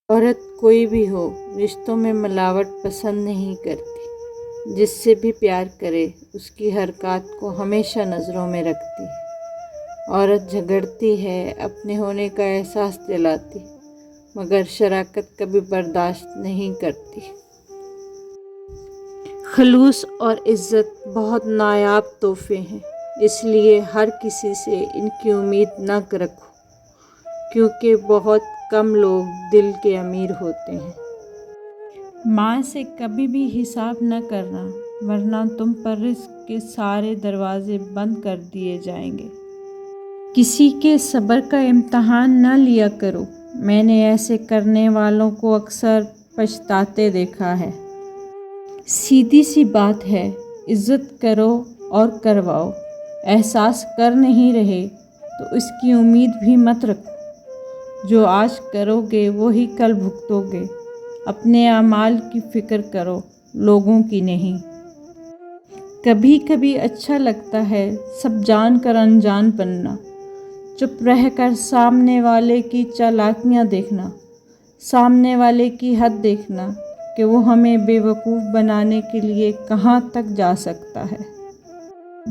عورت کوئی بھی ہو رشتوں میں ملاوٹ پسند نہیں کرتی، جس سے بھی پیار کرے اس کی حرکات کو ہمیشہ نظروں میں رکھتی ہے۔ عورت جھگڑتی ہے، اپنے ہونے کا احساس دلاتی، مگر شراکت کبھی برداشت نہیں کرتی۔ خلوص اور عزت بہت نایاب تحفے ہیں، اس لیے ہر کسی سے ان کی امید نہ رکھو، کیونکہ بہت کم لوگ دل کے امیر ہوتے ہیں۔ ماں سے کبھی بھی حساب نہ کرنا، ورنہ تم پر رزق کے سارے دروازے بند کر دیے جائیں گے۔ کسی کے صبر کا امتحان نہ لیا کرو، میں نے ایسے کرنے والوں کو اکثر پچھتاتے دیکھا ہے۔ سیدھی سی بات ہے، عزت کرو اور کرواؤ۔ احساس کر نہیں رہے تو اس کی امید بھی مت رکھو۔ جو آج کرو گے وہی کل بھگتو گے۔ اپنے اعمال کی فکر کرو، لوگوں کی نہیں۔ کبھی کبھی اچھا لگتا ہے سب جان کر انجان بننا، چپ رہ کر سامنے والے کی چالاکیاں دیکھنا، سامنے والے کی حد دیکھنا کہ وہ ہمیں بے وقوف بنانے کے لیے کہاں تک جا سکتا ہے۔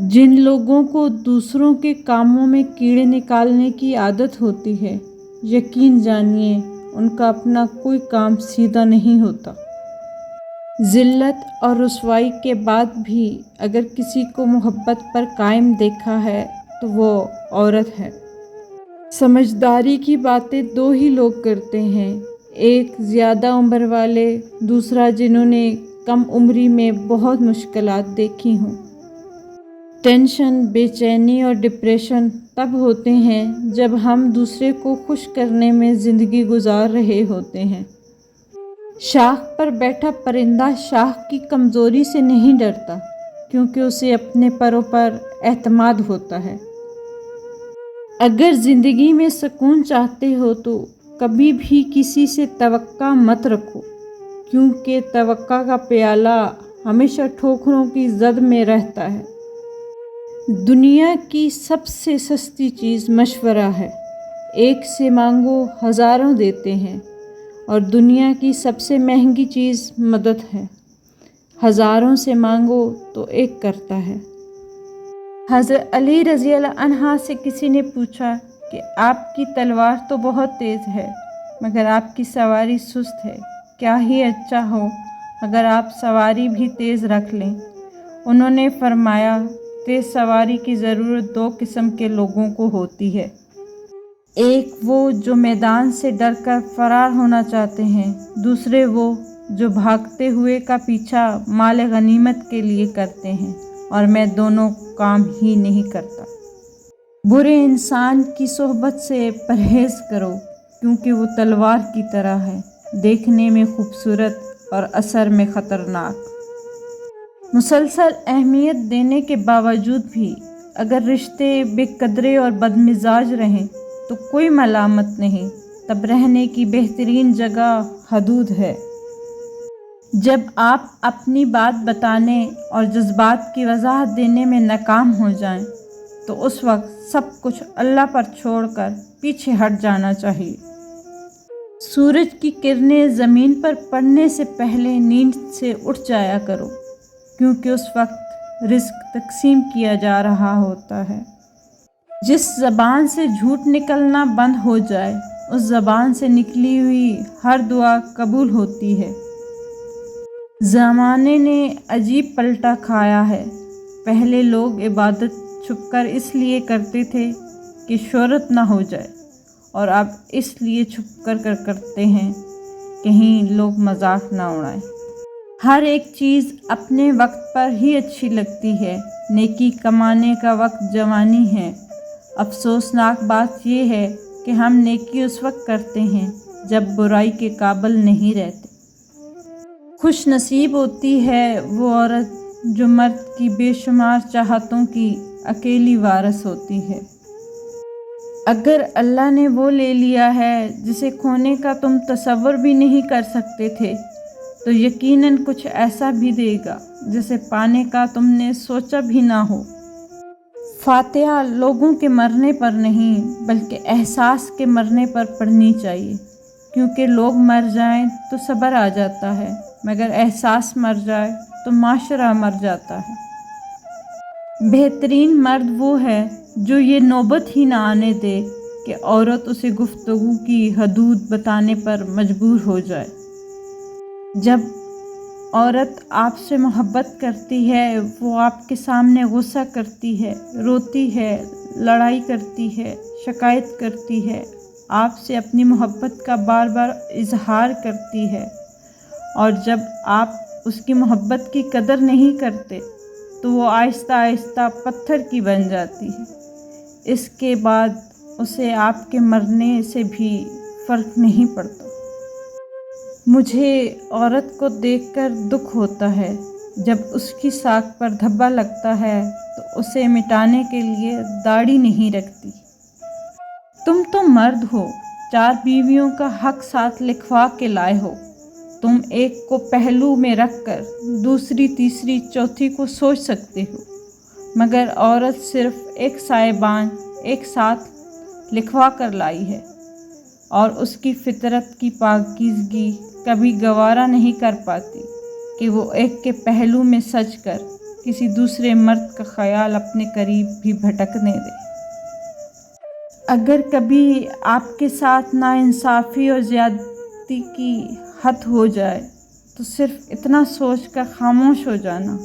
جن لوگوں کو دوسروں کے کاموں میں کیڑے نکالنے کی عادت ہوتی ہے، یقین جانیے ان کا اپنا کوئی کام سیدھا نہیں ہوتا۔ ذلت اور رسوائی کے بعد بھی اگر کسی کو محبت پر قائم دیکھا ہے تو وہ عورت ہے۔ سمجھداری کی باتیں دو ہی لوگ کرتے ہیں، ایک زیادہ عمر والے، دوسرا جنہوں نے کم عمری میں بہت مشکلات دیکھی ہوں۔ ٹینشن، بے چینی اور ڈپریشن تب ہوتے ہیں جب ہم دوسرے کو خوش کرنے میں زندگی گزار رہے ہوتے ہیں۔ شاخ پر بیٹھا پرندہ شاخ کی کمزوری سے نہیں ڈرتا، کیونکہ اسے اپنے پروں پر اعتماد ہوتا ہے۔ اگر زندگی میں سکون چاہتے ہو تو کبھی بھی کسی سے توقع مت رکھو، کیونکہ توقع کا پیالہ ہمیشہ ٹھوکروں کی زد میں رہتا ہے۔ دنیا کی سب سے سستی چیز مشورہ ہے، ایک سے مانگو ہزاروں دیتے ہیں، اور دنیا کی سب سے مہنگی چیز مدد ہے، ہزاروں سے مانگو تو ایک کرتا ہے۔ حضرت علی رضی اللہ عنہ سے کسی نے پوچھا کہ آپ کی تلوار تو بہت تیز ہے، مگر آپ کی سواری سست ہے، کیا ہی اچھا ہو اگر آپ سواری بھی تیز رکھ لیں۔ انہوں نے فرمایا، تیز سواری کی ضرورت دو قسم کے لوگوں کو ہوتی ہے، ایک وہ جو میدان سے ڈر کر فرار ہونا چاہتے ہیں، دوسرے وہ جو بھاگتے ہوئے کا پیچھا مال غنیمت کے لیے کرتے ہیں، اور میں دونوں کام ہی نہیں کرتا۔ برے انسان کی صحبت سے پرہیز کرو، کیونکہ وہ تلوار کی طرح ہے، دیکھنے میں خوبصورت اور اثر میں خطرناک۔ مسلسل اہمیت دینے کے باوجود بھی اگر رشتے بے قدرے اور بدمزاج رہیں تو کوئی ملامت نہیں، تب رہنے کی بہترین جگہ حدود ہے۔ جب آپ اپنی بات بتانے اور جذبات کی وضاحت دینے میں ناکام ہو جائیں تو اس وقت سب کچھ اللہ پر چھوڑ کر پیچھے ہٹ جانا چاہیے۔ سورج کی کرنیں زمین پر پڑنے سے پہلے نیند سے اٹھ جایا کرو، کیونکہ اس وقت رزق تقسیم کیا جا رہا ہوتا ہے۔ جس زبان سے جھوٹ نکلنا بند ہو جائے، اس زبان سے نکلی ہوئی ہر دعا قبول ہوتی ہے۔ زمانے نے عجیب پلٹا کھایا ہے، پہلے لوگ عبادت چھپ کر اس لیے کرتے تھے کہ شہرت نہ ہو جائے، اور اب اس لیے چھپ کر کرتے ہیں کہیں لوگ مذاق نہ اڑائیں۔ ہر ایک چیز اپنے وقت پر ہی اچھی لگتی ہے، نیکی کمانے کا وقت جوانی ہے۔ افسوسناک بات یہ ہے کہ ہم نیکی اس وقت کرتے ہیں جب برائی کے قابل نہیں رہتے۔ خوش نصیب ہوتی ہے وہ عورت جو مرد کی بے شمار چاہتوں کی اکیلی وارث ہوتی ہے۔ اگر اللہ نے وہ لے لیا ہے جسے کھونے کا تم تصور بھی نہیں کر سکتے تھے، تو یقیناً کچھ ایسا بھی دے گا جسے پانے کا تم نے سوچا بھی نہ ہو۔ فاتحہ لوگوں کے مرنے پر نہیں بلکہ احساس کے مرنے پر پڑھنی چاہیے، کیونکہ لوگ مر جائیں تو صبر آ جاتا ہے، مگر احساس مر جائے تو معاشرہ مر جاتا ہے۔ بہترین مرد وہ ہے جو یہ نوبت ہی نہ آنے دے کہ عورت اسے گفتگو کی حدود بتانے پر مجبور ہو جائے۔ جب عورت آپ سے محبت کرتی ہے، وہ آپ کے سامنے غصہ کرتی ہے، روتی ہے، لڑائی کرتی ہے، شکایت کرتی ہے، آپ سے اپنی محبت کا بار بار اظہار کرتی ہے، اور جب آپ اس کی محبت کی قدر نہیں کرتے تو وہ آہستہ آہستہ پتھر کی بن جاتی ہے۔ اس کے بعد اسے آپ کے مرنے سے بھی فرق نہیں پڑتا۔ مجھے عورت کو دیکھ کر دکھ ہوتا ہے جب اس کی ساکھ پر دھبا لگتا ہے تو اسے مٹانے کے لیے داڑھی نہیں رکھتی۔ تم تو مرد ہو، 4 بیویوں کا حق ساتھ لکھوا کے لائے ہو، تم ایک کو پہلو میں رکھ کر دوسری، تیسری، چوتھی کو سوچ سکتے ہو، مگر عورت صرف ایک سائبان ایک ساتھ لکھوا کر لائی ہے، اور اس کی فطرت کی پاکیزگی کبھی گوارا نہیں کر پاتی کہ وہ ایک کے پہلو میں سج کر کسی دوسرے مرد کا خیال اپنے قریب بھی بھٹکنے دے۔ اگر کبھی آپ کے ساتھ ناانصافی اور زیادتی کی حد ہو جائے تو صرف اتنا سوچ کر خاموش ہو جانا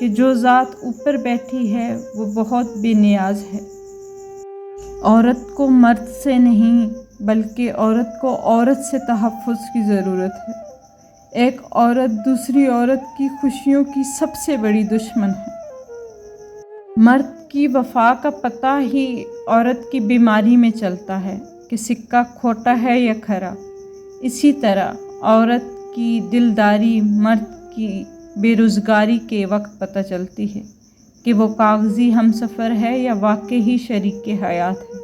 کہ جو ذات اوپر بیٹھی ہے وہ بہت بے نیاز ہے۔ عورت کو مرد سے نہیں بلکہ عورت کو عورت سے تحفظ کی ضرورت ہے۔ ایک عورت دوسری عورت کی خوشیوں کی سب سے بڑی دشمن ہے۔ مرد کی وفا کا پتہ ہی عورت کی بیماری میں چلتا ہے کہ سکہ کھوٹا ہے یا کھرا۔ اسی طرح عورت کی دلداری مرد کی بے روزگاری کے وقت پتہ چلتی ہے کہ وہ کاغذی ہمسفر ہے یا واقعی شریک حیات ہے۔